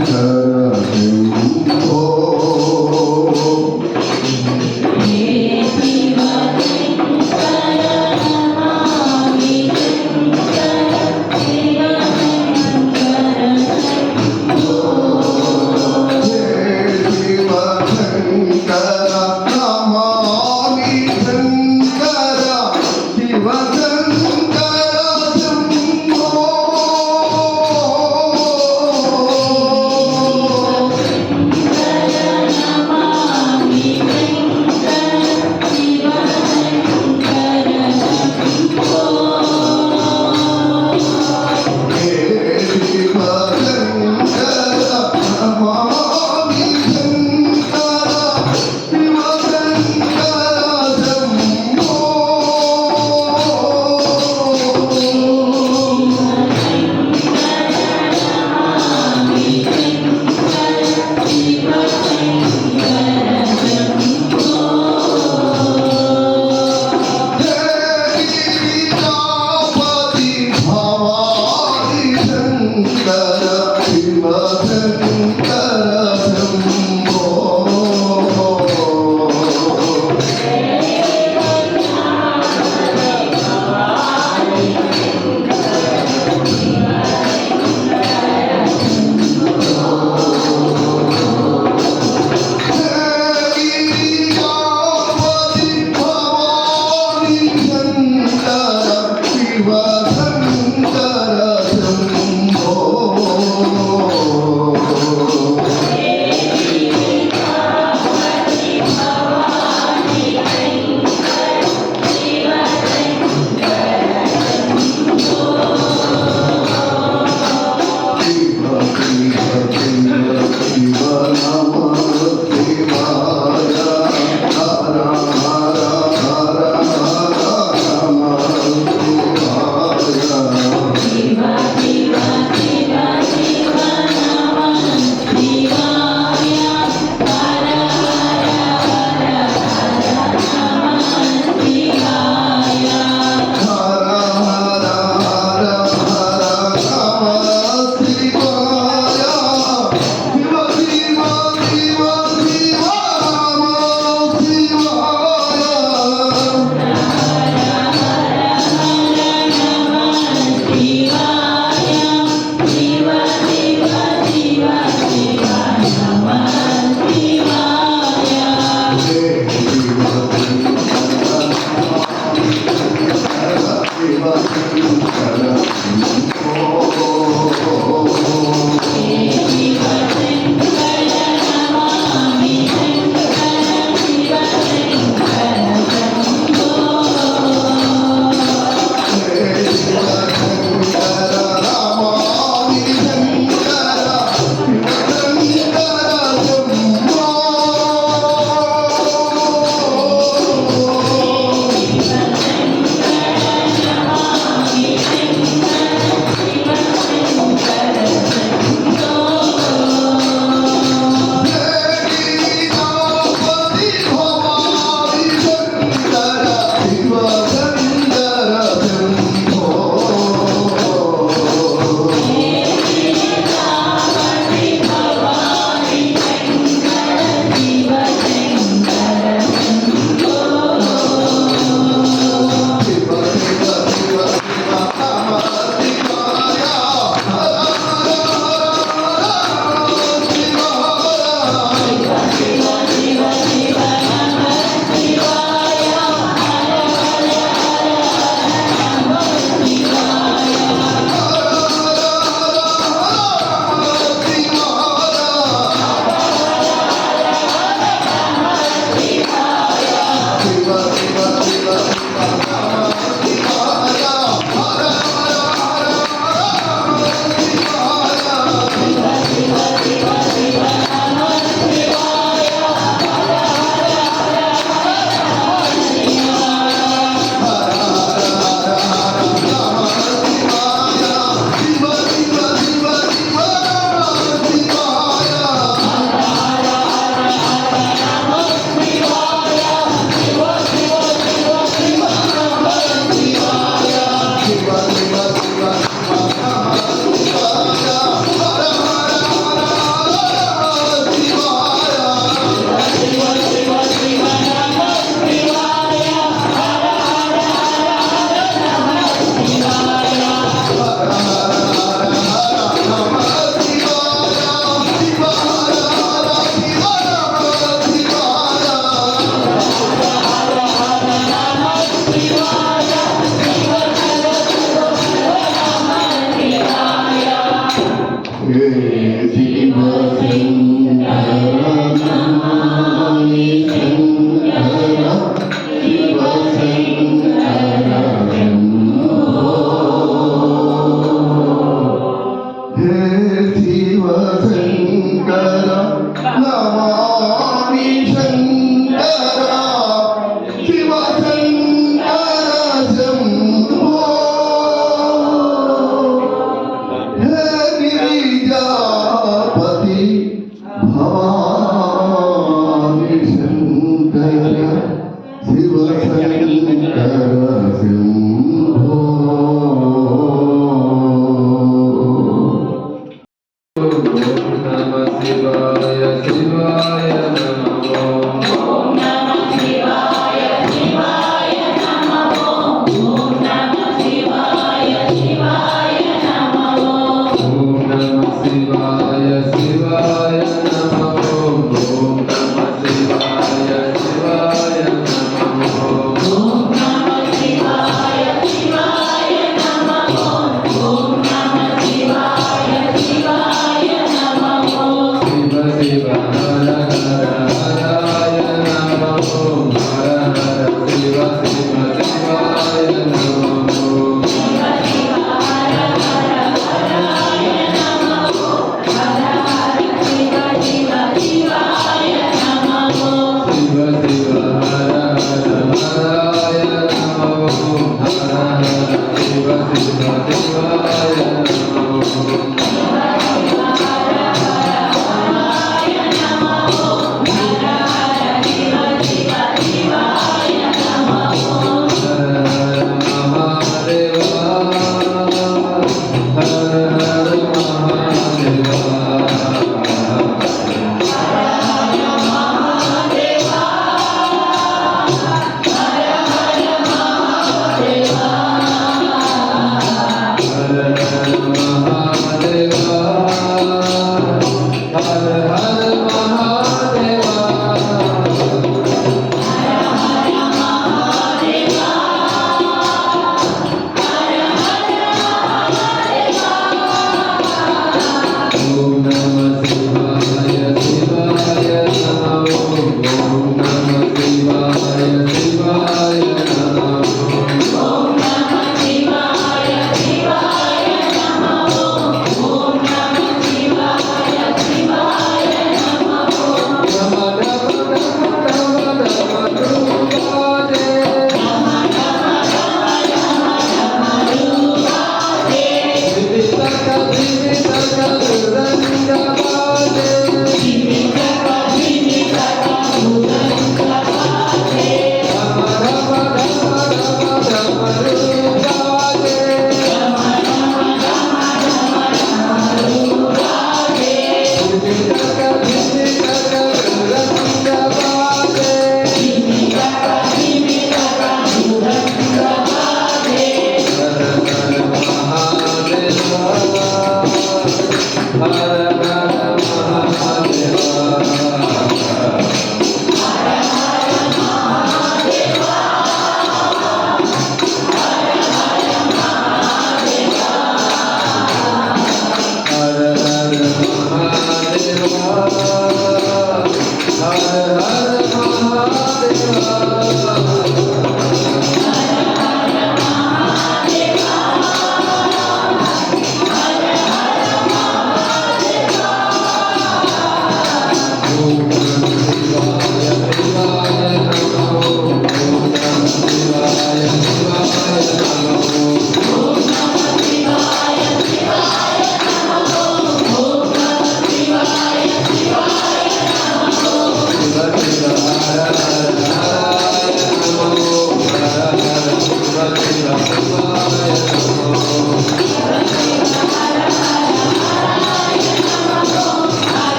Shankara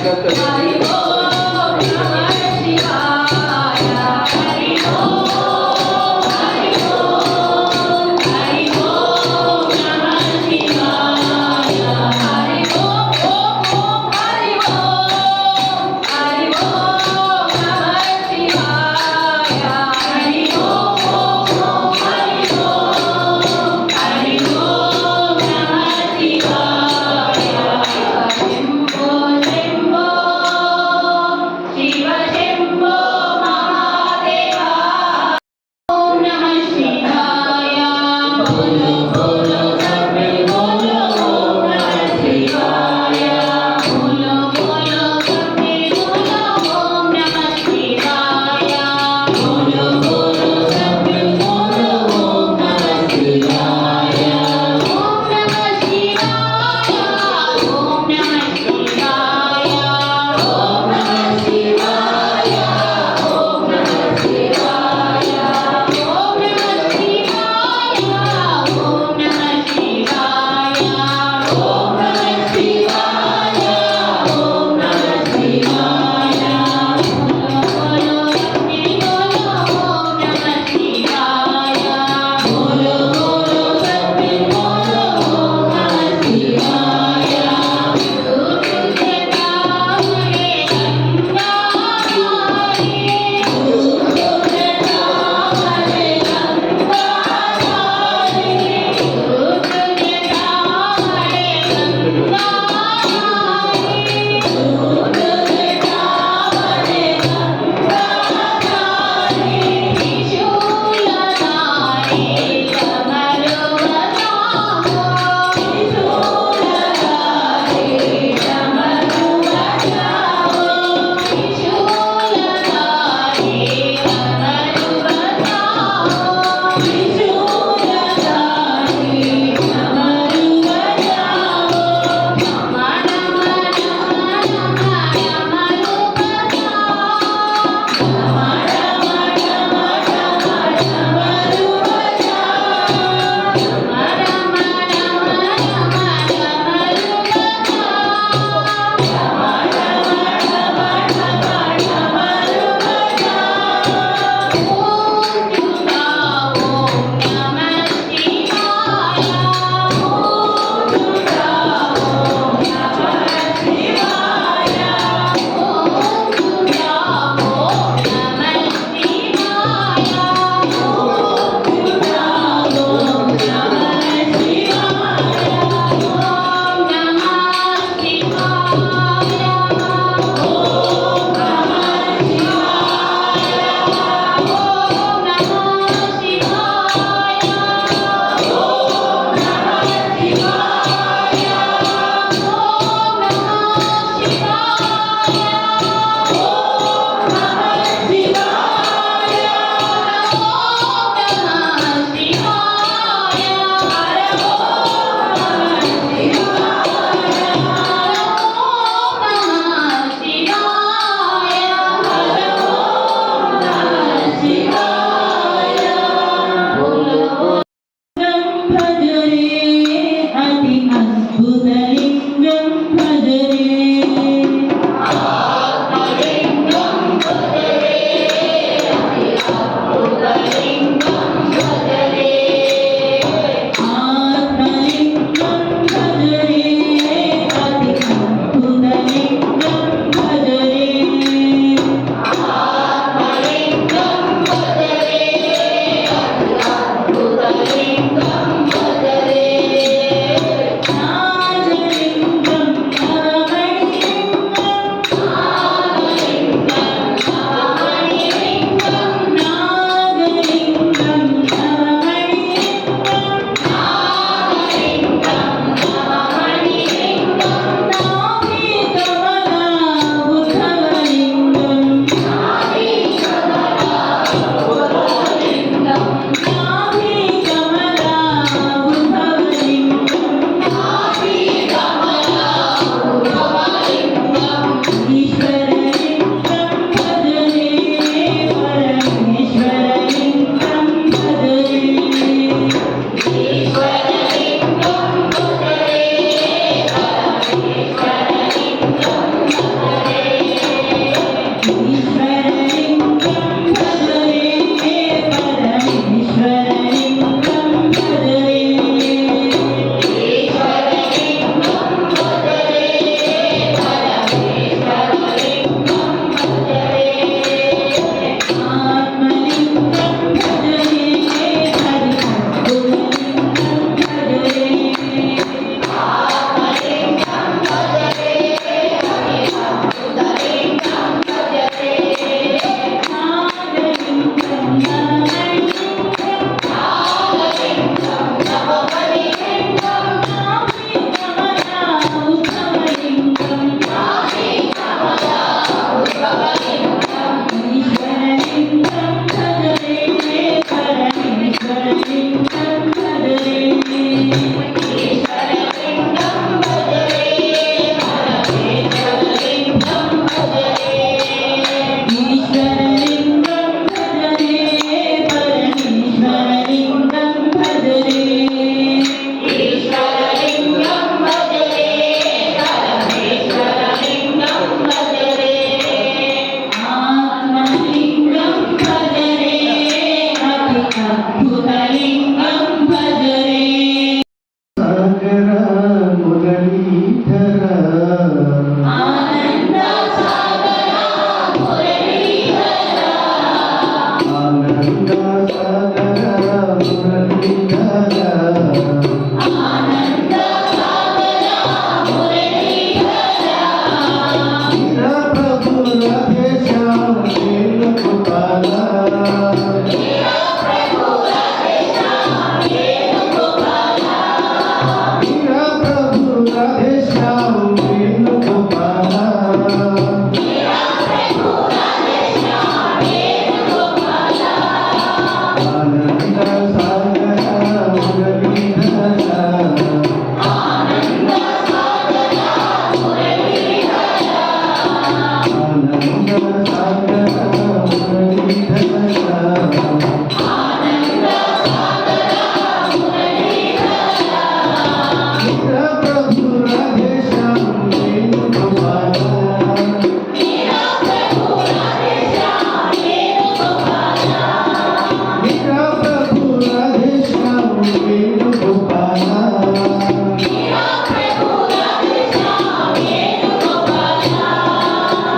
Shambho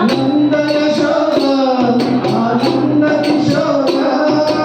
నందన శోభ ఆనంద కిశోర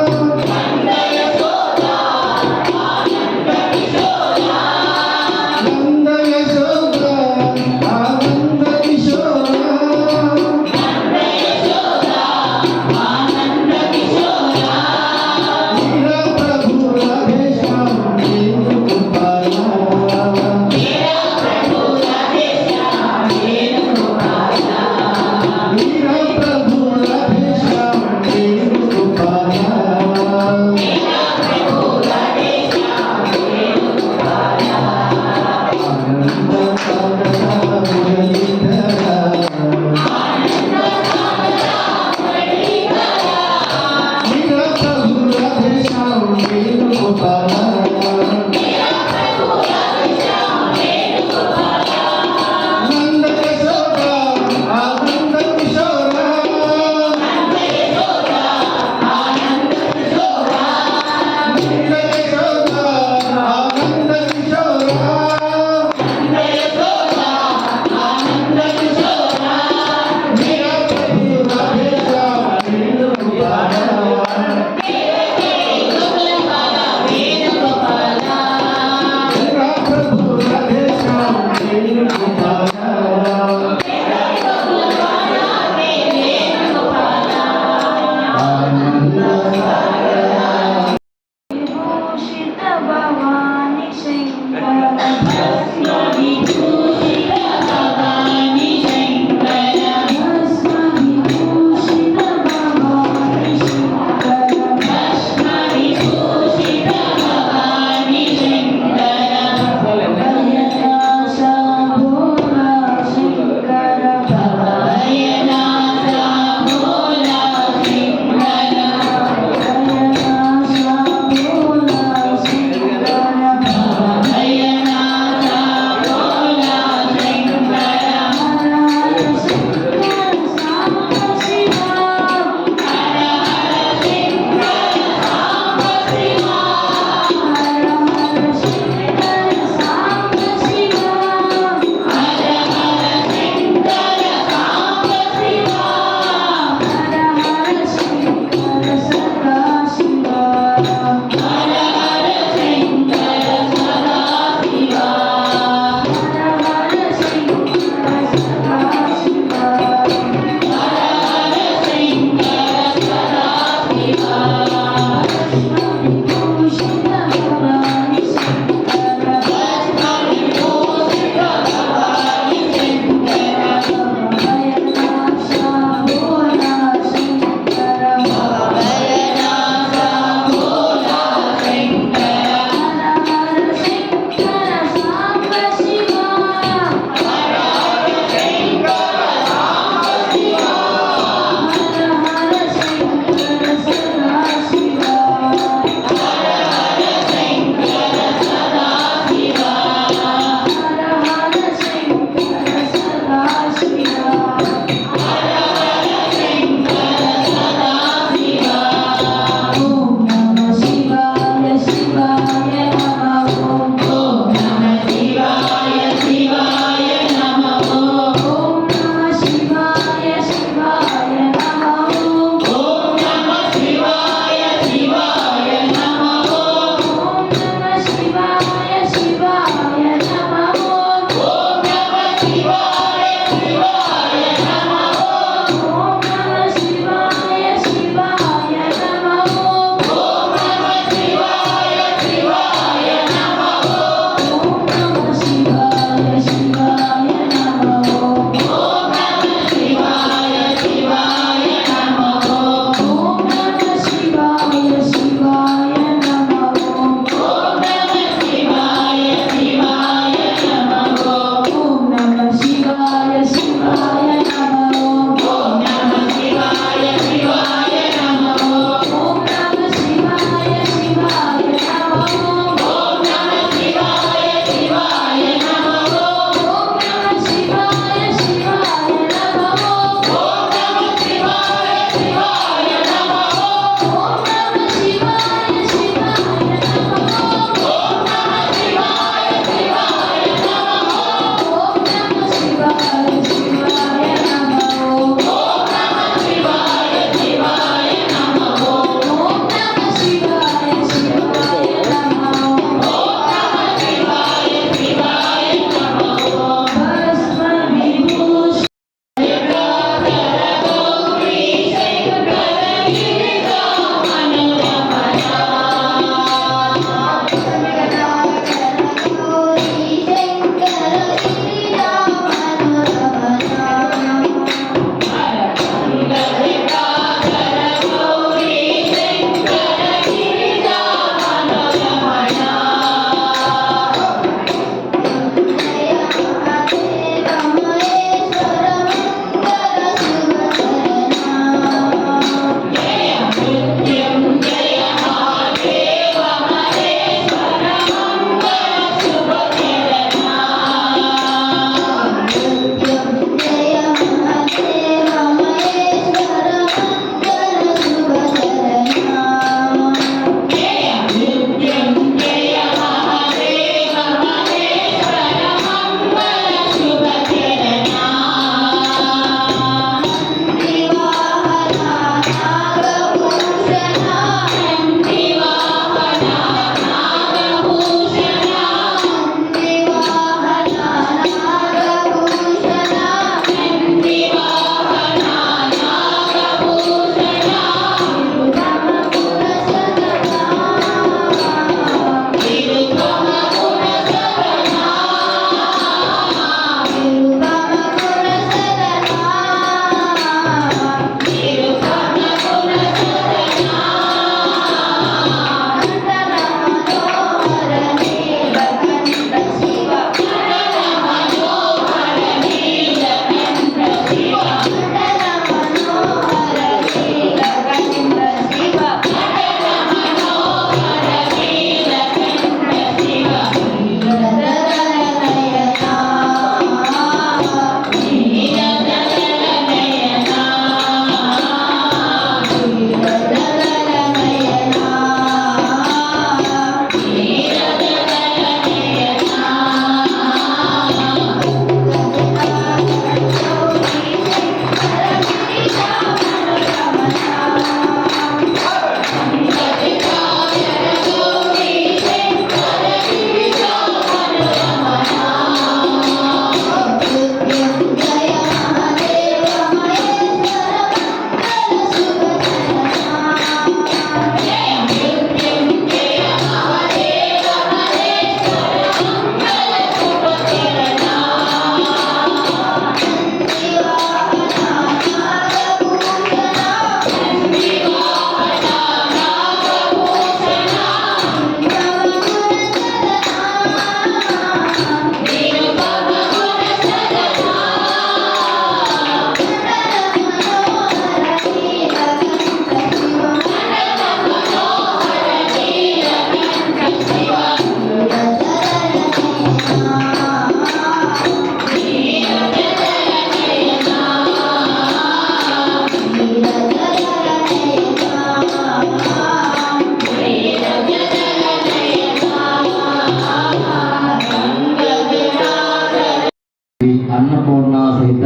అన్నపూర్ణ సహిత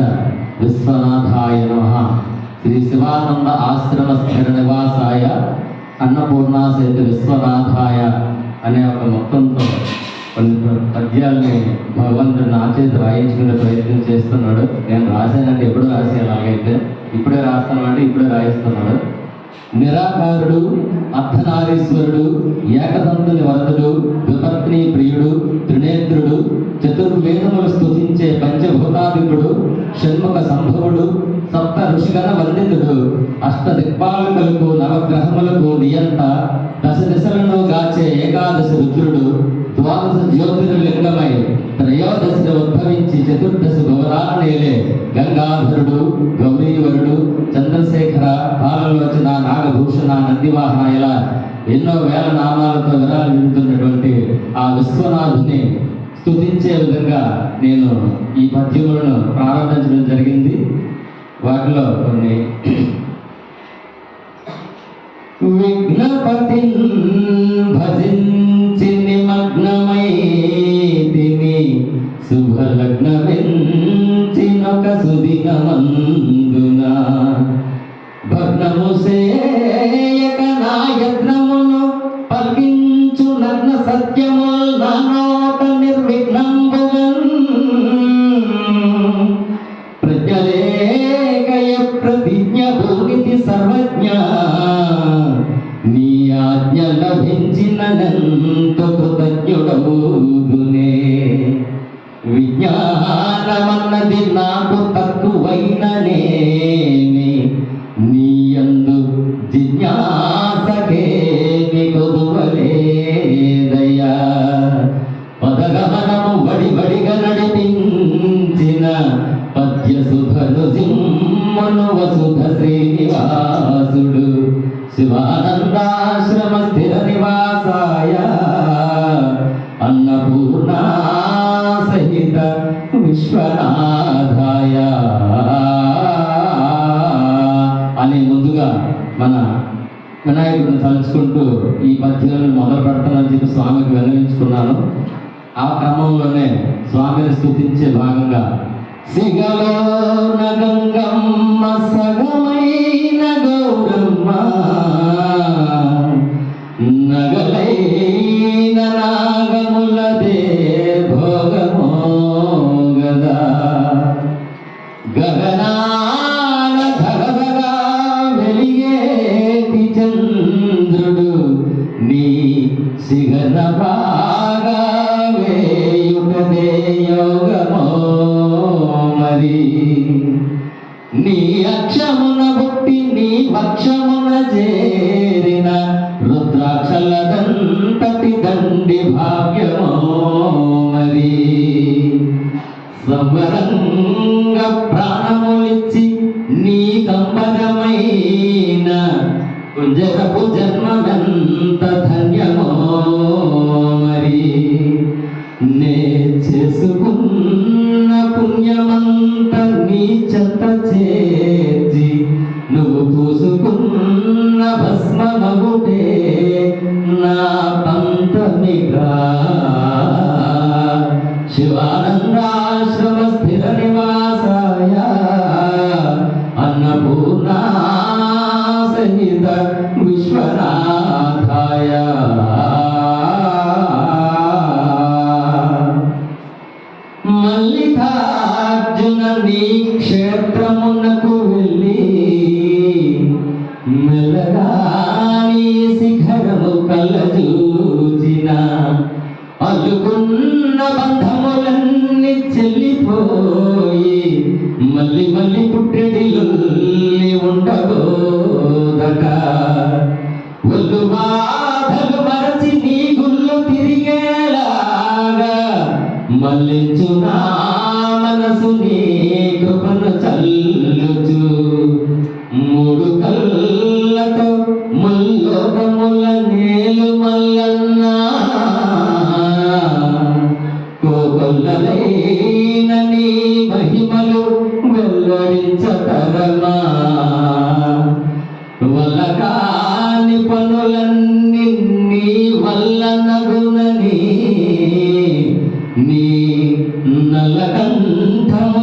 విశ్వనాథాయ నమః. శ్రీ శివానంద ఆశ్రమ స్థిర నివాసాయ అన్నపూర్ణ సహిత విశ్వనాథాయ అనే ఒక మొత్తంతో కొన్ని పద్యాల్ని భగవంతుడు నా చేతి రాయించుకునే ప్రయత్నం చేస్తున్నాడు. నేను రాశానంటే ఎప్పుడు రాసి అలాగైతే ఇప్పుడే రాస్తాను అంటే ఇప్పుడే రాయిస్తున్నాడు. నిరాకారుడు, అర్ధనారీశ్వరుడు, ఏకదంతుని వరదుడు, విపత్ని ప్రియుడు, త్రినేత్రుడు, చతుర్వేదములు స్తుతించే పంచభూతాధికుడు, షణ్ముఖ సంభవుడు, సప్త ఋషిగణ వందితుడు, అష్ట దిక్పాలకులకు నవగ్రహములకు నియంత, దశ దిశలను గాచే ఏకాదశి రుద్రుడు, ద్వాదశ జ్యోతిర్లింగమై త్రయోదశి ఉద్భవించి చతుర్దశ గౌరాల నేలే గంగాధరుడు, గౌరీవరుడు, చంద్రశేఖర, బాలలోచన, నాగభూషణ, నందివాహన ఇలా ఎన్నో వేల నామాలతో విరాజిల్లుతున్నటువంటి ఆ విశ్వనాథుని స్తుతించే విధంగా నేను ఈ పద్యములను ప్రారంభించడం జరిగింది. వాటిలో కొన్ని విఘ్నపతి భజించి నిమగ్నమై తిని శుభలగ్న వెంచినొక సుదినమందున భగ్నము సేయక నాయత్నమును పలికించు నగ్న సత్యము నానోట నిర్విఘ్నంబుగన్ ప్రజ్ఞలేకయ ప్రతిజ్ఞ భూమితి సర్వజ్ఞ నీ ఆజ్ఞ లభించినంత కృతజ్ఞుడవుదునే. విజ్ఞానమన్నది నాకు తక్కువైననేమి నీయందు జిజ్ఞాసకేమి కొదువలేదయ్యా. పదగమనము వడివడిగా నడిపించిన పద్యసుధను జిమ్మను వసుధ శ్రీనివాసుడు శివానందాశ్రమ స్థిర నివాసాయ అన్నపూర్ణ సహిత విశ్వనాథాయ అని ముందుగా మన వినాయకుడిని తలుచుకుంటూ ఈ పద్యాలను మొదలు పెడతానని చెప్పి స్వామికి విన్నవించుకున్నాను. ఆ క్రమంలోనే స్వామిని స్తుతించే భాగంగా సిగలోన గంగమ్మ సగమైన గౌరమ్మ నగలైన నాగములదే భోగమో గదా గగనాన ధగధగా వెలిగేటి చంద్రుడు నీ సిగన బాగా వేయుటదే యోగమో మరి. నీ అక్షమున పుట్టి నీ పక్షమున చేరిన రుద్రాక్షలదంతటి దండి భాగ్యమో మరి. సంవరంగ ప్రాణములిచ్చి నీ కంబరమైన కుంజరపు జన్మమెంత ధన్యమో మరి. నే చేసుకున్న పుణ్యమంత నీ చెంత చేర్చి నువ్వు పూసుకున్న భస్మమగుటే నా పంతమిగా. శివానందాశ్రమ స్థిర నివాసాయ అన్నపూర్ణ సహిత విశ్వనాథాయ. మల్లికార్జున నీ క్షేత్రమునకు వెళ్ళి మెల్లగాని శిఖరము కళ్ళజూచిన అల్లుకున్న బంధములన్నీ చెల్లిపోయి మళ్ళీ మళ్ళీ పుట్టెడిల్లి ఉండబోదట. ఒళ్ళు బాధలు మరచి నీ గుళ్ళు తిరిగేలాగా మళ్ళించు నా మనసు నీ కృపను చల్లుచు. మూడు కళ్ళతో ముల్లోకముల నేలు మల్లన్నా కోకొల్లలైన నీ మహిమలు వెల్లడించతరమా. వల్ల కాని పనులన్నీ నీ వల్ల నగునని నీ నల్లకంఠము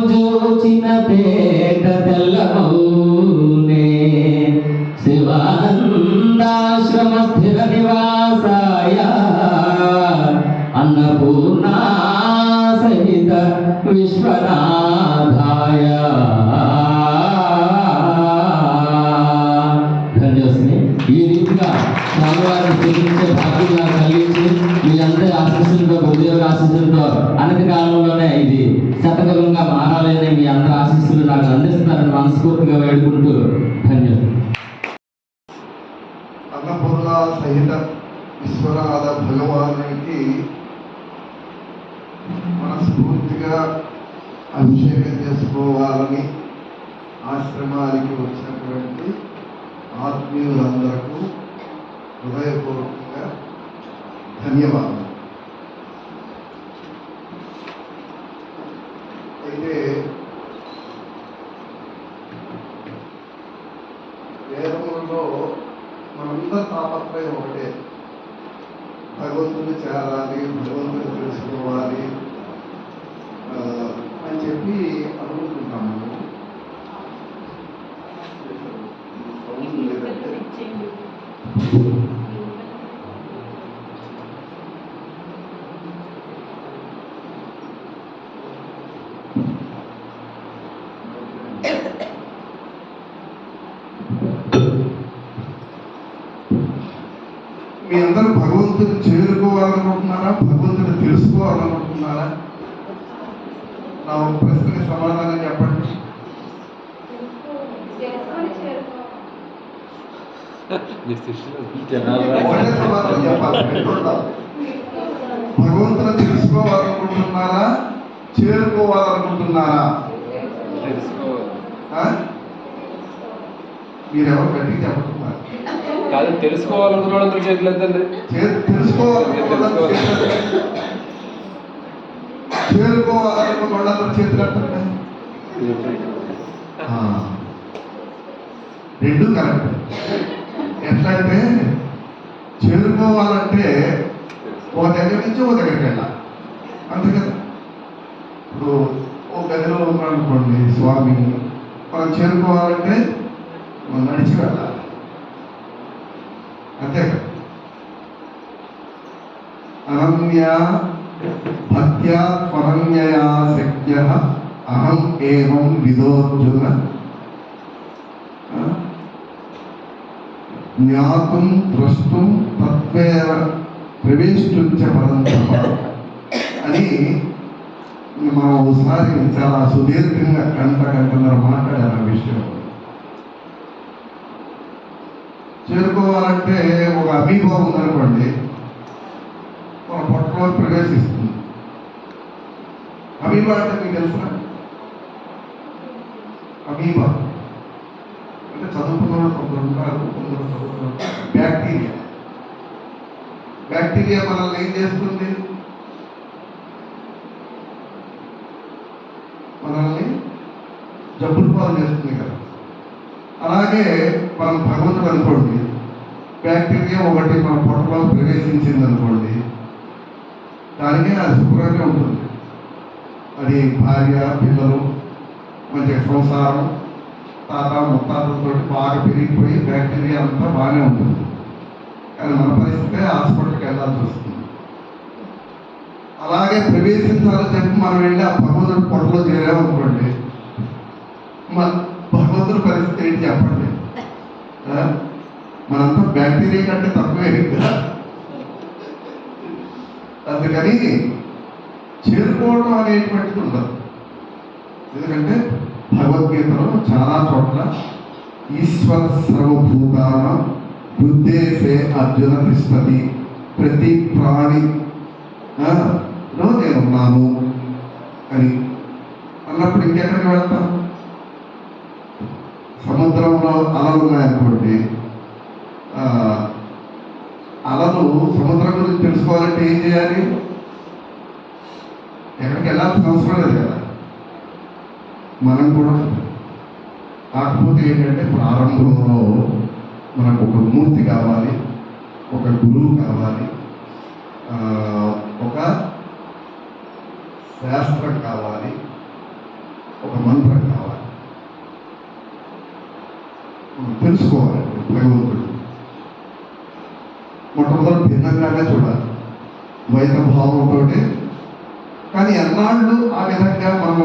మనస్ఫూర్తిగా వేడుకుంటూ ధన్యవాదాలు. అన్నపూర్ణ సహిత విశ్వనాథ భగవానునికి మనస్ఫూర్తిగా అభిషేకం చేసుకోవాలని ఆశ్రమానికి వచ్చినటువంటి ఆత్మీయులందరకు హృదయపూర్వకంగా ధన్యవాదాలు. అయితే వేదములలో మనందరి తాపత్రయం ఒకటే, భగవంతుని చేరాలి, భగవంతుని తెలుసుకోవాలి అని చెప్పి అనుకుంటున్నాము. మీ అందరూ భగవంతుని చేరుకోవాలనుకుంటున్నారా, భగవంతుని తెలుసుకోవాలనుకుంటున్నారా? నా ఒక ప్రశ్నకి సమాధానం చెప్పండి. ఒకటే సమాధానం చెప్పాలి. భగవంతుని తెలుసుకోవాలనుకుంటున్నారా, చేరుకోవాలనుకుంటున్నారా? మీరెవరు గట్టిగా చెప్పట్టున్నారు? కాదు, తెలుసుకోవాలనుకున్న వాళ్ళందరూ చేతులేదండి. చేరుకోవాలనుకున్న వాళ్ళందరూ చేతులంటే రెండు కరెక్ట్. ఎట్లయితే చేరుకోవాలంటే ఓ దగ్గర నుంచి ఓ దగ్గరికి వెళ్ళాలి, అంతే కదా. ఇప్పుడు ఓ గదిలో ఉన్నాడనుకోండి స్వామి, మనం చేరుకోవాలంటే మనం నడిచి వెళ్ళాలి, అంతే కదా. అనన్య భక్త్యా త్వరన్యయా శక్యః అహం ఏవం విదోర్జున జ్ఞాతుం ద్రష్టుం తత్వేన ప్రవేశించ పరంతప అని మనం ఒకసారి చాలా సుదీర్ఘంగా గంటన్నర మాట్లాడారు ఆ విషయం. చేరుకోవాలంటే ఒక అమీబా ఉందనుకోండి, మన పొట్టలో ప్రవేశిస్తుంది. అమీబా అంటే మీకు తెలుసునా? అమీబా అంటే చదువుకున్న కొందరు ఉంటారు, కొందరు చదువుకున్నారు. బ్యాక్టీరియా. బ్యాక్టీరియా మనల్ని ఏం చేస్తుంది? మనల్ని జబ్బులు పాలు చేస్తుంది కదా. అలాగే మనం భగవంతుడు అనుకోండి, బ్యాక్టీరియా ఒకటి మన పొట్టలో ప్రవేశించింది అనుకోండి, దానికే అది శుభ్రంగా ఉంటుంది. అది భార్య, పిల్లలు, మంచిగా సంసారం, తాత ముత్తాతలతో బాగా పెరిగిపోయి బ్యాక్టీరియా అంతా బాగానే ఉంటుంది. కానీ మన పరిస్థితే హాస్పిటల్కి వెళ్ళాల్సి వస్తుంది. అలాగే ప్రవేశించాలని చెప్పి మనం వెళ్ళి ఆ భగవంతుడి పొట్టలో చేరామనుకోండి, మన భగవంతుడి పరిస్థితి ఏంటి చెప్పండి? మనంతా బ్యాక్టీరియా కంటే తక్కువే కదా. అందుకని చేరుకోవడం అనేటువంటిది ఉండదు. ఎందుకంటే భగవద్గీతలో చాలా చోట్ల ఈశ్వర సర్వభూతాన బుద్ధేసే అర్జున తిష్టతి, ప్రతి ప్రాణిలో నేనున్నాను అని అన్నప్పుడు ఇంకెక్కడికి వెళ్తాం? సముద్రంలో అలలు ఉన్నాయనుకోండి, అలలు సముద్రం గురించి తెలుసుకోవాలంటే ఏం చేయాలి? ఎక్కడికి వెళ్ళాల్సిన అవసరం లేదు కదా. మనం కూడా కాకపోతే ఏంటంటే ప్రారంభంలో మనకు ఒక మూర్తి కావాలి, ఒక గురువు కావాలి, ఒక శాస్త్రం కావాలి, ఒక మంత్రం కావాలి. తెలుసుకోవాలి భగవంతుడు. మొట్టమొదటి భిన్నంగానే చూడాలి, ద్వైత భావంతో. కానీ ఎన్నాళ్ళు ఆ విధంగా మనం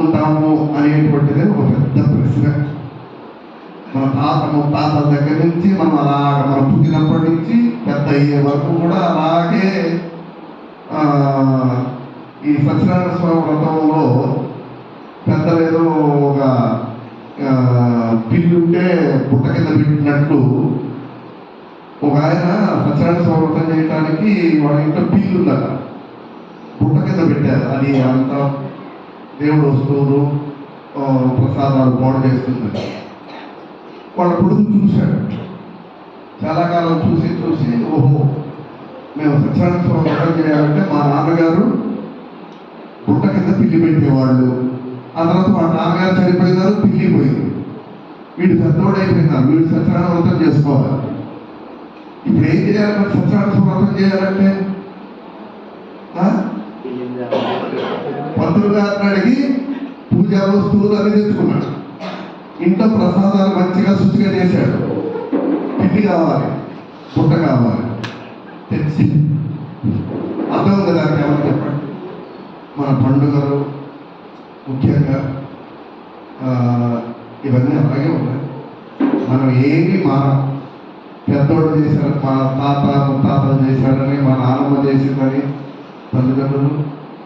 ఉంటాము అనేటువంటిది ఒక పెద్ద ప్రశ్న. మన తాత ముత్తాతల దగ్గర నుంచి మనం అలాగ మనం పుట్టినప్పటి నుంచి పెద్ద అయ్యే వరకు కూడా అలాగే ఈ సత్యనారాయణ స్వామి వ్రతంలో పెద్దలు ఏదో ఒక పిల్లి ఉంటే బుట్ట కింద పెట్టినట్లు ఒక ఆయన సత్యనారాయణ స్వామి వ్రతం చేయడానికి వాళ్ళ ఇంట్లో పిల్లి ఉందట, బుట్ట కింద పెట్టారు. అది అంత దేవుడు వస్తువులు ప్రసాదాలు పాడు చేస్తుంది. వాళ్ళ కొడుకు చూశాడు, చాలా కాలం చూసి చూసి ఓహో మేము సత్యనారాయణ స్వామి వ్రతం చేయాలంటే మా నాన్నగారు బుట్ట కింద పిల్లి పెట్టేవాళ్ళు. ఆ తర్వాత మా నాన్నగారు చనిపోయినారు, పిల్లి పోయింది. వీడు పెద్దోడు అయిపోయినారు, వీడు సత్యనారాయణ వ్రతం చేసుకోవాలి. ఇప్పుడు ఏం చేయాలి? మరి సత్యనారాయణ వ్రతం చేయాలంటే పంతులు గారిని అడిగి పూజా వస్తువులు అన్ని తెచ్చుకున్నాడు. ఇంట్లో ప్రసాదాలు మంచిగా శుచిగా చేశాడు. పిల్లి కావాలి, బుట్ట కావాలి, తెచ్చి అర్థం ఉంది దానికి. ఏమని చెప్పండి? మన పండుగలు ముఖ్యంగా ఇవన్నీ అలాగే ఉన్నాయి. మనం ఏమి మారం. పెద్దోడు చేశారు, మా తాత ముత్తాతలు చేశారని, మా నాన్నమ్మ చేసిందని, తల్లిదండ్రులు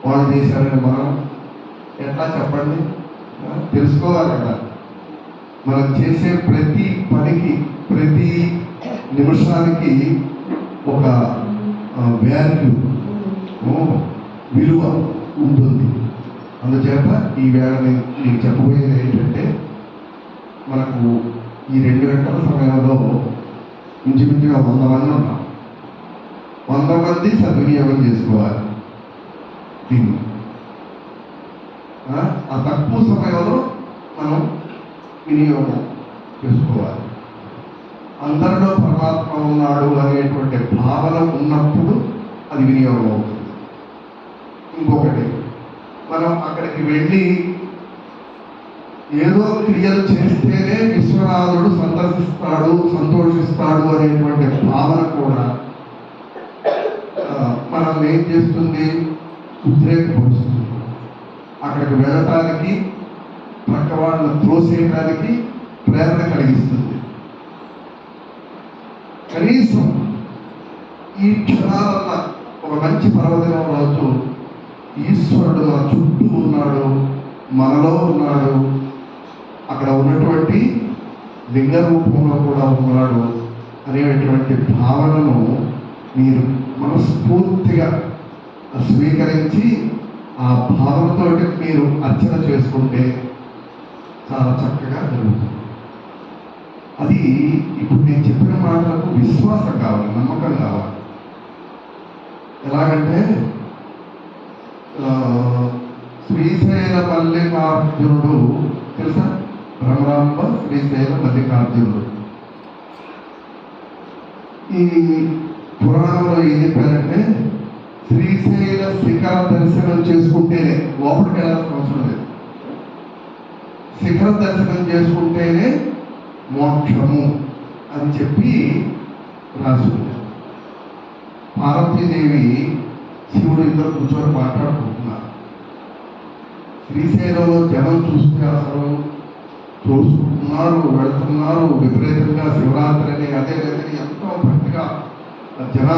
వాళ్ళు చేశారని మనం ఎట్లా చెప్పండి? తెలుసుకోవాలి కదా. మనం చేసే ప్రతి పనికి, ప్రతి నిమిషానికి ఒక వాల్యూ, విలువ ఉంటుంది. అందుచేత ఈ వేళ నేను చెప్పబోయేది ఏంటంటే, మనకు ఈ 2 గంటల సమయంలో ఇంచుమించుగా 100 మంది ఉన్నాం. 100 మంది సద్వినియోగం చేసుకోవాలి దీన్ని. ఆ తక్కువ సమయంలో మనం వినియోగం చేసుకోవాలి. అందరిలో పరమాత్మ ఉన్నాడు అనేటువంటి భావన ఉన్నప్పుడు అది వినియోగం అవుతుంది. ఇంకొకటి, మనం అక్కడికి వెళ్ళి ఏదో క్రియలు చేస్తేనే విశ్వనాథుడు సందర్శిస్తాడు, సంతోషిస్తాడు అనేటువంటి భావన కూడా మనం ఏం చేస్తుంది? ఉద్రేకపరుస్తుంది. అక్కడికి వెళ్ళటానికి, పక్క వాళ్ళని త్రోసేయడానికి ప్రేరణ కలిగిస్తుంది. కనీసం ఈ క్షణాలన్న ఒక మంచి పర్వదినం రోజు ఈశ్వరుడు మన చుట్టూ ఉన్నాడు, మనలో ఉన్నాడు, అక్కడ ఉన్నటువంటి లింగ రూపంలో కూడా ఉన్నాడు అనేటువంటి భావనను మీరు మనస్ఫూర్తిగా స్వీకరించి ఆ భావనతో మీరు అర్చన చేసుకుంటే చాలా చక్కగా జరుగుతుంది. అది ఇప్పుడు నేను చెప్పిన మాటలకు విశ్వాసం కావాలి, నమ్మకం కావాలి. ఎలాగంటే శ్రీశైల మల్లికార్జునుడు తెలుసా? భ్రమరాంబ శ్రీశైల మల్లికార్జునుడు. ఈ పురాణంలో ఏం చెప్పారంటే, శ్రీశైల శిఖర దర్శనం చేసుకుంటేనే, లోపలికి వెళ్ళాల్సిన అవసరం లేదు, శిఖర దర్శనం చేసుకుంటేనే మోక్షము అని చెప్పి రాసుకుంది. పార్వతీదేవి శివుడు ఇద్దరు కూర్చొని మాట్లాడుకుంటున్నారు. శ్రీశైలంలో జనం చూస్తే అసలు చూసుకుంటున్నారు, వెళుతున్నారు విపరీతంగా. శివరాత్రిని అదే లేదని ఎంతో భక్తిగా జన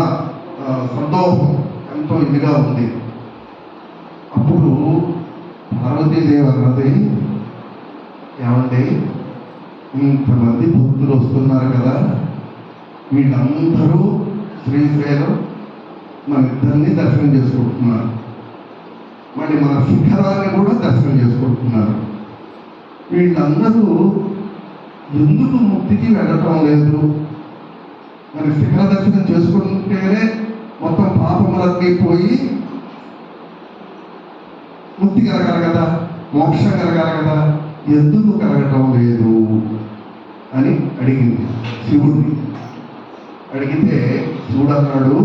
సంతోషం ఎంతో ఇదిగా ఉంది. అప్పుడు పార్వతీదేవి అన్నది, ఏమండి ఇంతమంది భక్తులు వస్తున్నారు కదా, వీళ్ళందరూ శ్రీశైలం మన ఇద్దరిని దర్శనం చేసుకుంటున్నారు, మరి మన శిఖరాన్ని కూడా దర్శనం చేసుకుంటున్నారు. వీళ్ళందరూ ఎందుకు ముక్తికి వెళ్ళటం లేదు? మరి శిఖర దర్శనం చేసుకుంటేనే మొత్తం పాపములన్నీ పోయి ముక్తి కలగాలి కదా, మోక్షం కలగాలి కదా, ఎందుకు కలగటం లేదు అని అడిగింది శివుడిని. అడిగితే శివుడు అన్నాడు,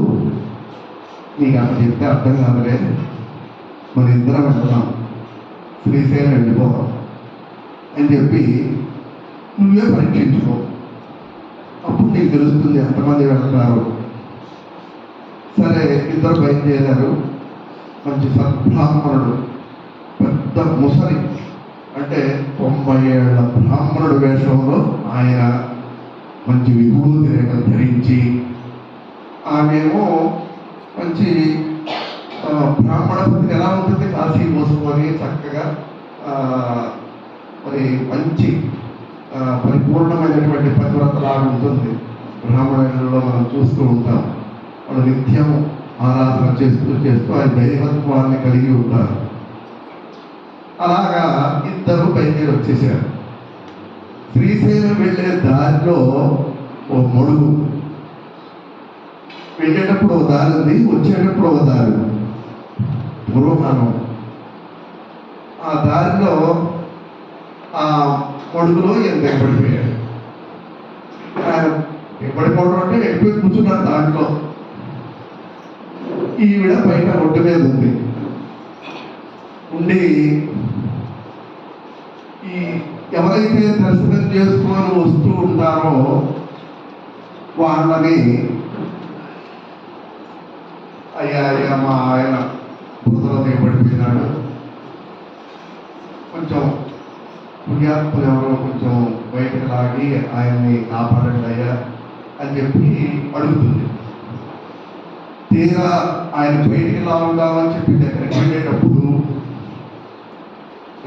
నీకు అక్కడ చెప్తే అర్థం కాదులే, మన ఇద్దరం వెళ్తాం, శ్రీశైలం వెళ్ళిపోతాం అని చెప్పి నువ్వే పరీక్షించుకో, అప్పుడు నీకు తెలుస్తుంది ఎంతమంది వెళ్తున్నారు. సరే, ఇద్దరు బయలుదేరారు. మంచి సద్బ్రాహ్మణుడు, పెద్ద ముసలి, అంటే 90 ఏళ్ల బ్రాహ్మణుడు వేషంలో ఆయన మంచి విభూతి రేఖలు ధరించి, ఆమెమో మంచి బ్రాహ్మణ భక్తి ఎలా ఉంటుంది, కాశీ మోసుకొని చక్కగా మరి మంచి పరిపూర్ణమైనటువంటి పతివ్రతలాగా ఉంటుంది. బ్రాహ్మణులలో మనం చూస్తూ ఉంటాం. వాళ్ళు నిత్యం ఆరాధన చేస్తూ ఆయన దైవత్వాన్ని కలిగి ఉంటారు. అలాగా ఇద్దరు బయలుదేరి వచ్చేసారు. శ్రీశైలం వెళ్ళే దారిలో ఓ మడుగు, వెళ్ళేటప్పుడు ఒక దారి ఉంది, వచ్చేటప్పుడు ఒక దారి ఉంది. పూర్వకాలం ఆ దారిలో ఆ మడుగులో ఎంత ఎక్కడిపోయాడు. ఎక్కడిపోవడం అంటే ఎక్కువ కూర్చున్నాడు దాంట్లో. ఈవిడ బయట ఒడ్డు మీద ఉంది. ఉండి ఈ ఎవరైతే దర్శనం చేసుకొని వస్తూ ఉంటారో వాళ్ళని అయ్యా మా ఆయన బురదలో దిగబడిపోయినాడు, కొంచెం పుణ్యాత్ములు ఎవరో కొంచెం బయటకు లాగి ఆయన్ని కాపాడండి అయ్యా అని చెప్పి అడుగుతుంది. తీరా ఆయన బయటికి లాగుదామని చెప్పి దగ్గరికి వెళ్ళేటప్పుడు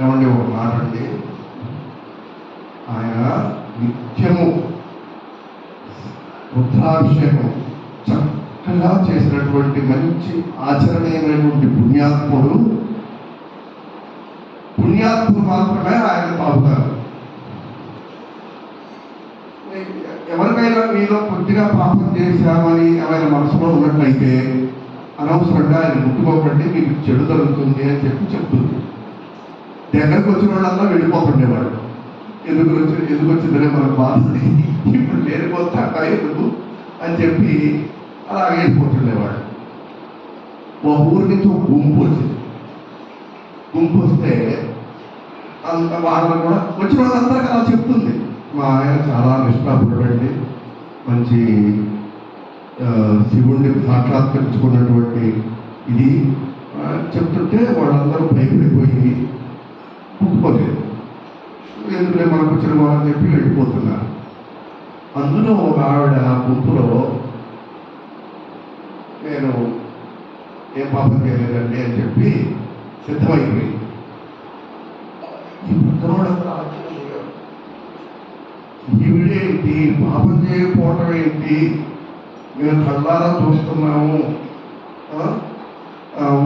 ఏమండి ఒక మాట అండి, ఆయన నిత్యము రుద్రాభిషేకం చక్కగా చేసినటువంటి మంచి ఆచరణీయమైనటువంటి పుణ్యాత్ముడు మాత్రమే ఆయన తాగుతారు. ఎవరికైనా మీలో కొద్దిగా పాపం చేశామని ఏమైనా మనసులో ఉన్నట్లయితే అనవసరంగా ఆయన ముట్టుకోకండి, మీకు చెడు జరుగుతుంది అని చెప్పి చెప్తుంది. దగ్గరకు వచ్చిన వాళ్ళంతా వెళ్ళిపోతుండేవాడు. ఎందుకు వచ్చిందనే మనకు బాధ, ఇప్పుడు లేనిపోతాక ఎందుకు అని చెప్పి అలా వెళ్ళిపోతుండేవాడు. ఒక ఊరి నుంచి ఒక గుంపు వస్తే అంత వాళ్ళని కూడా వచ్చిన వాళ్ళందరికీ అలా చెప్తుంది. మా ఆయన చాలా నిష్ఠాపరుడండి, మంచి శివుణ్ణి సాక్షాత్కరించుకున్నటువంటి ఇది చెప్తుంటే వాళ్ళందరూ భయపడిపోయి పుట్టుకోలేదు. ఎందుకంటే మనకు వచ్చిన వాళ్ళని చెప్పి వెళ్ళిపోతున్నారు. అందులో ఒక ఆవిడ గుంపులో నేను ఏం పాపం చేయలేదండి అని చెప్పి సిద్ధమైపోయింది. ఈ పక్కనోడంతా ఈవిడేంటి పాపం చేయకపోవటం ఏంటి, మేము కళ్ళారా చూస్తున్నాము,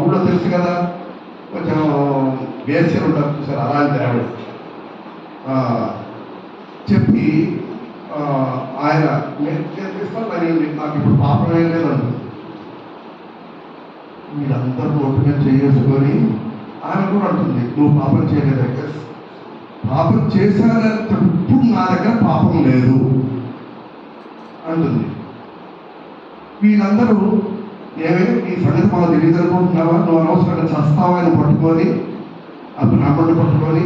ఊళ్ళో తెలుసు కదా కొంచెం వేసలు ఉంటారు చూసారు, అలాంటి ఆవిడ చెప్పి ఆయన నేను చేస్తాను నాకు ఇప్పుడు పాపం ఏం లేదండి. మీరందరూ నోటి మీద చేసుకొని ఆమె కూడా అంటుంది నువ్వు పాపం చేయలేదు, పాపం చేశానని ఇప్పుడు నా దగ్గర పాపం లేదు అంటుంది. వీళ్ళందరూ ఏమైనా నీ సంగతి మాకు తెలియదు అనుకుంటున్నావా, నువ్వు అనవసరంగా చస్తావని పట్టుకొని ఆ బ్రాహ్మణుడు పట్టుకొని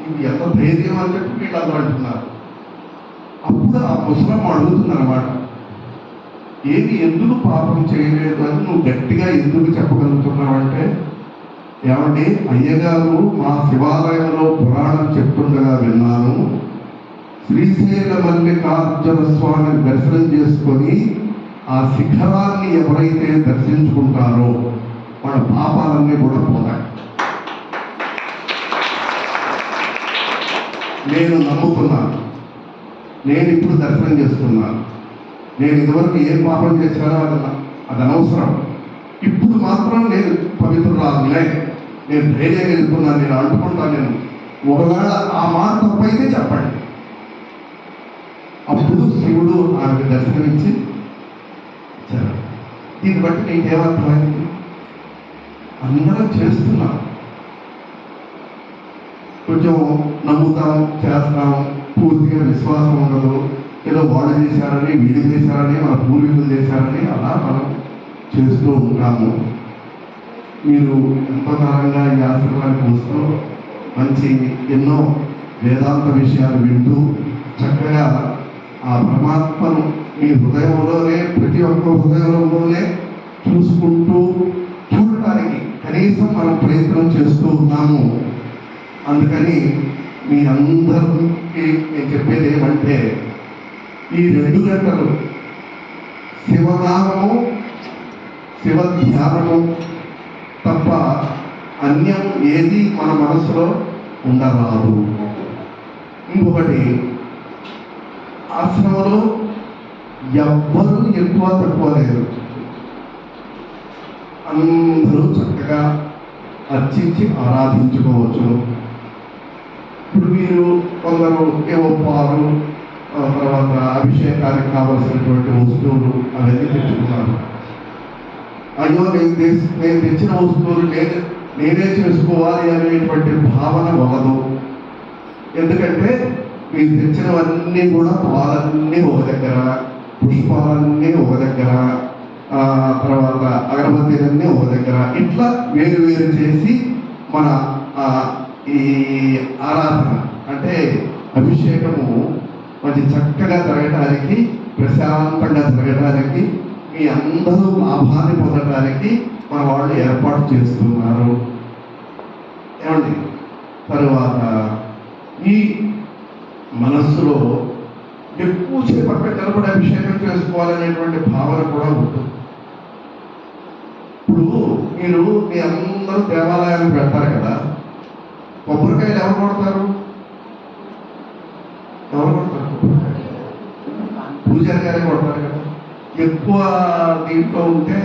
ఇవి ఎంత ధైర్యం అని చెప్పి వీళ్ళందరూ అంటున్నారు. అప్పుడు ఆ ముసలమ్మ అడుగుతుందన్నమాట, ఏది ఎందుకు పాపం చేయలేదు అని నువ్వు గట్టిగా ఎందుకు చెప్పగలుగుతున్నావంటే, ఏమండి అయ్యగారు మా శివాలయంలో పురాణం చెప్తుండగా విన్నాను, శ్రీశైల మల్లికార్జున స్వామిని దర్శనం చేసుకొని ఆ శిఖరాన్ని ఎవరైతే దర్శించుకుంటారో వాళ్ళ పాపాలన్నీ కూడా పోతాయి. నేను నమ్ముతున్నాను, నేను ఇప్పుడు దర్శనం చేస్తున్నాను. నేను ఇదివరకు ఏం పాపం చేశానో అది అనవసరం. ఇప్పుడు మాత్రం నేను పవిత్రురాలనే, నేను ధైర్యంగా వెళ్తున్నాను, నేను అంటుకుంటాను. నేను ఒకవేళ ఆ మాట తప్పైతే చెప్పండి. అప్పుడు శివుడు ఆమెకు దర్శనమిచ్చి ఇచ్చారు. దీన్ని బట్టి నీకేమర్థమైంది? అందరం చేస్తున్నాం, కొంచెం నమ్ముతాం, చేస్తాం, పూర్తిగా విశ్వాసం ఉండదు. ఏదో వాళ్ళు చేశారని వీళ్ళు చేశారని మన పూర్వీకులు చేశారని అలా మనం చేస్తూ ఉంటాము. మీరు ఎంతో కాలంగా ఈ ఆశ్రమానికి వస్తూ మంచి ఎన్నో వేదాంత విషయాలు వింటూ చక్కగా ఆ పరమాత్మను మీ హృదయంలోనే ప్రతి ఒక్క హృదయంలోనే చూసుకుంటూ చూడటానికి కనీసం మనం ప్రయత్నం చేస్తూ ఉన్నాము. అందుకని మీ అందరికీ నేను చెప్పేది ఏమంటే, ఈ 2 గంటలు శివనామము శివ ధ్యానము తప్ప అన్యం ఏది మన మనసులో ఉండరాదు. ఇంకొకటి, ఆశ్రమంలో ఎవ్వరూ ఎక్కువ తక్కువ లేరు. అందరూ చక్కగా అర్చించి ఆరాధించుకోవచ్చు. ఇప్పుడు మీరు కొందరు ఏవో పాలు, తర్వాత అభిషేకానికి కావలసినటువంటి వస్తువులు అవన్నీ తెచ్చుకున్నారు. అయ్యో నేను తెచ్చిన వస్తువులు నేనే చేసుకోవాలి అనేటువంటి భావన వలదు. ఎందుకంటే మీరు తెచ్చినవన్నీ కూడా పాలన్నీ ఒక దగ్గర, పుష్పాలన్నీ ఒక దగ్గర, తర్వాత అగరబత్తీలన్నీ ఒక దగ్గర, ఇట్లా వేరు వేరు చేసి మన ఈ ఆరాధన అంటే అభిషేకము మంచి చక్కగా జరగడానికి, ప్రశాంతంగా జరగడానికి, మీ అందరూ లాభాన్ని పొందడానికి మన వాళ్ళు ఏర్పాటు చేస్తున్నారు. ఏమండి, తరువాత ఈ మనస్సులో ఎక్కువసేపు అక్కడ నిలబడి అభిషేకం చేసుకోవాలనేటువంటి భావన కూడా ఉంటుంది. ఇప్పుడు మీరు మీ అందరూ దేవాలయానికి వెళ్తారు కదా, కొబ్బరికాయలు ఎవరు కొడతారు? ఎవరు కొడతారు కొబ్బరికాయలు? పూజారి గారే కొడతారు కదా. ఎక్కువ దీంట్లో ఉంటే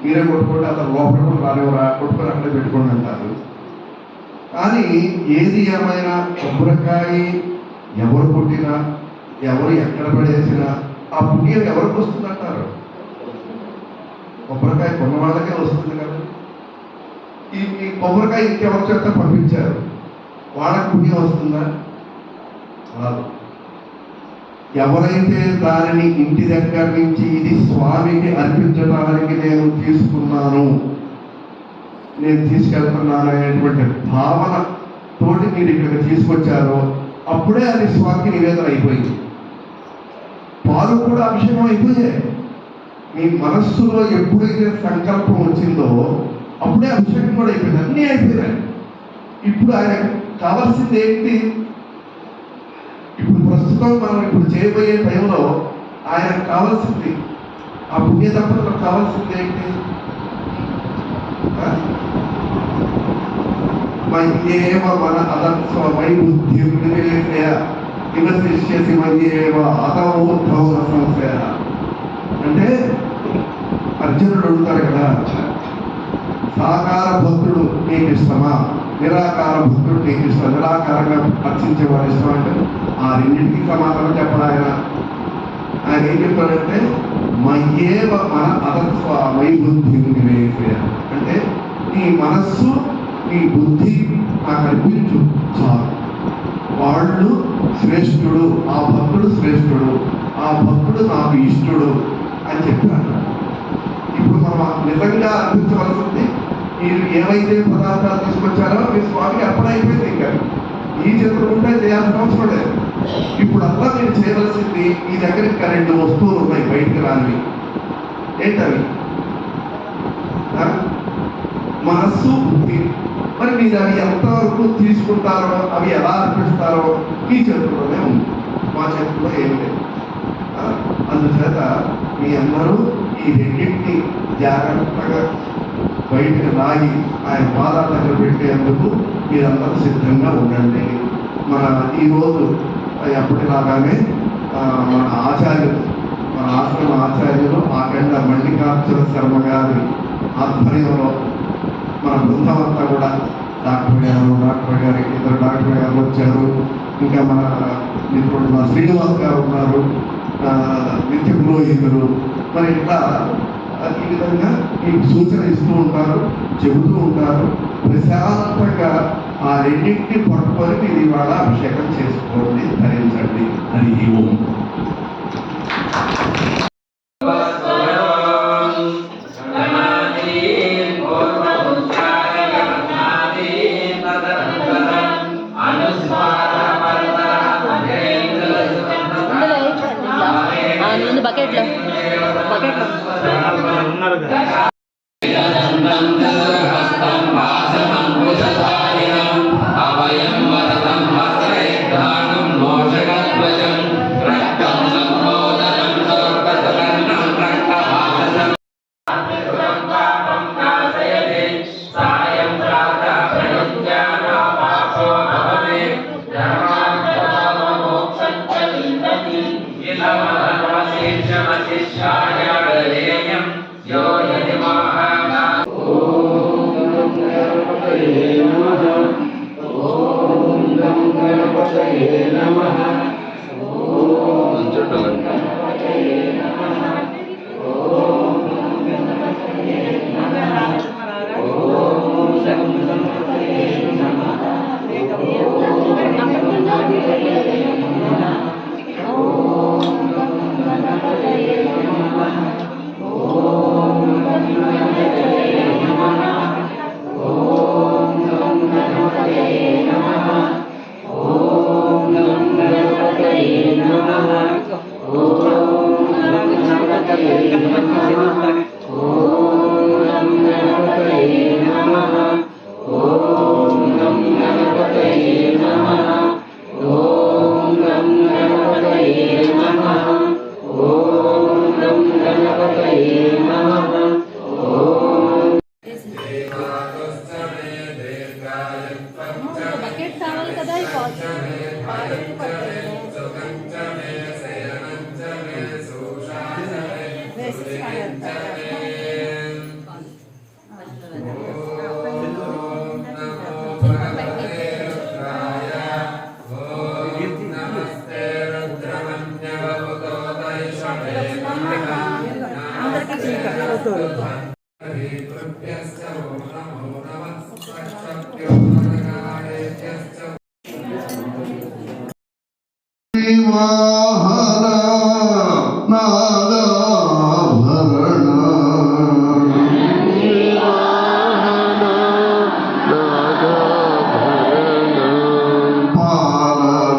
మీరే కొట్టుకోండి, అసలు లోపల కూడా రానివరా, కొట్టుకొని అక్కడే పెట్టుకోండి అంటారు. కానీ ఏది ఏమైనా కొబ్బరికాయ ఎవరు కొట్టినా, ఎవరు ఎక్కడ పడేసినా ఆ పుణ్యం ఎవరికి వస్తుందంటారు? కొబ్బరికాయ కొన్న వాళ్ళకే వస్తుంది కదా. ఈ కొబ్బరికాయ ఇంకెవరి చేత పంపించారు, వాళ్ళకి పుణ్యం వస్తుందా? రాదు. ఎవరైతే దానిని ఇంటి దగ్గర నుంచి ఇది స్వామికి అర్పించడానికి నేను తీసుకున్నాను, నేను తీసుకెళ్తున్నాను అనేటువంటి భావన తోటి మీరు ఇక్కడికి తీసుకొచ్చారో అప్పుడే అది స్వామికి నివేదన అయిపోయింది. పాలు కూడా అభిషేకం అయిపోయాయి. మీ మనస్సులో ఎప్పుడైతే సంకల్పం వచ్చిందో అప్పుడే అభిషేకం కూడా అయిపోయింది, అన్నీ అయిపోయినాయి. ఇప్పుడు ఆయన కావాల్సింది ఏంటి? ఇప్పుడు ప్రస్తుతం మనం ఇప్పుడు చేయబోయే టైంలో ఆయనకు కావాల్సింది, ఆ పుణ్య దంపతులకు కావాల్సింది ఏంటి? మయ్యేవ మన అదత్వ మై బుద్ధి విమర్శిష్యసి మయ్యేవ అతమోద్భవ సంశయ. అంటే అర్జునుడు అడుగుతాడు కదా, సాకార భక్తుడు నీకు ఇష్టమా, నిరాకార భక్తుడు నీకు ఇష్టం, నిరాకారంగా అర్చించేవాడు ఇష్టం అంటే ఆ రెండింటికి సమాధానం చెప్పడు ఆయన. ఆయన ఏం చెప్పాడంటే మయ్యేవ మన అదత్వ మై బుద్ధి అంటే నీ మనస్సు నీ బుద్ధి నాకు అర్పించు చాలు. వాళ్ళు శ్రేష్ఠుడు, ఆ భక్తుడు శ్రేష్ఠుడు, ఆ భక్తుడు నాకు ఇష్టడు అని చెప్పారు. ఇప్పుడు మనం నిజంగా అర్పించవలసింది మీరు ఏవైతే పదార్థాలు తీసుకొచ్చారో మీ స్వామికి అప్పుడైపోయింది. ఇంకా ఈ చేతులు ఉంటే చేయాల్సిన అవసరం లేదు. ఇప్పుడు అలా మీరు చేయవలసింది, మీ దగ్గర ఇంకా 2 వస్తువులు ఉన్నాయి బయటికి రానివి. ఏంటవి? మనస్సు, బుద్ధి. మరి మీరు అవి ఎంతవరకు తీసుకుంటారో, అవి ఎలా అర్పిస్తారో మీ చేతుల్లోనే ఉంది, మా చేతుల్లో ఏమి లేదు. అందుచేత మీ అందరూ ఈ రెండింటిని జాగ్రత్తగా బయటకు లాగి ఆయన పాదాల దగ్గర పెట్టేందుకు మీరందరూ సిద్ధంగా ఉండండి. మన ఈరోజు ఎప్పటిలాగానే మన ఆచార్యులు, మన ఆశ్రమ ఆచార్యులు ఆఖండ మల్లికార్జున శర్మ గారి ఆధ్వర్యంలో మన బృందం అంతా కూడా, డాక్టర్ గారు, ఇద్దరు డాక్టర్ గారు వచ్చారు, ఇంకా మన మిత్రుడు మన శ్రీనివాస్ గారు ఉన్నారు, నిత్య పురోహితులు. మరి ఇట్లా ఈ విధంగా మీకు సూచన ఇస్తూ ఉంటారు, చెబుతూ ఉంటారు. ప్రశాంతంగా ఆ రెండింటిని పట్టుకొని మీరు ఇవాళ అభిషేకం చేసుకోండి, ధరించండి అని ఓం. బకెట్లో ఉన్నారు కదా. సాయం బకెట్ కావాలి కదా ఈ వివాహన నాదాభరణ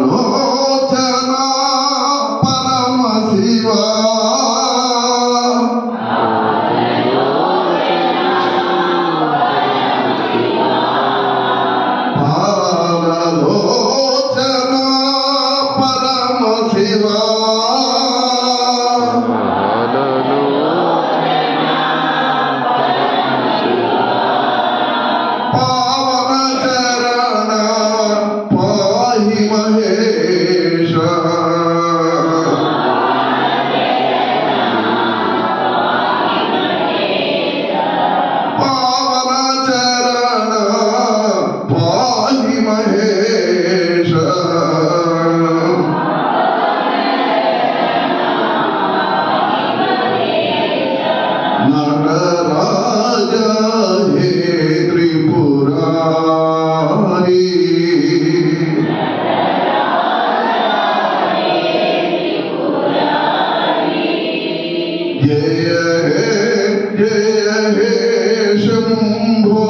పాలలోచన పరమ శివా పాలలోచన పరమ శివా పావన చరణ పాహి మహేశ పావన చరణ పాహి మహేశ నటరాజ హే త్రిపురారి జయ హే శంభో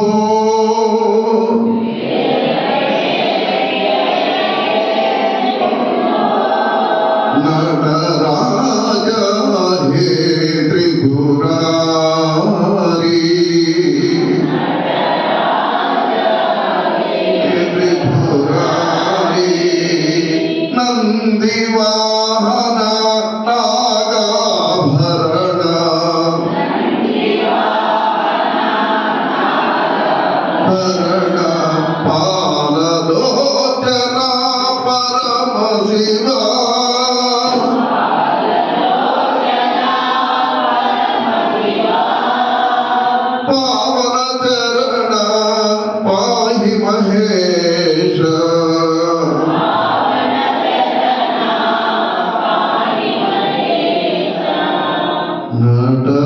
నటరాజ హే త్రిపురారి త్రిపురారి నందివాహన నాగాభరణ భరణ పాలలోచన పరమ శివా పావన చరణ పాహి మహేశ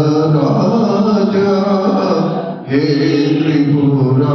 నటరాజ హే త్రిపురా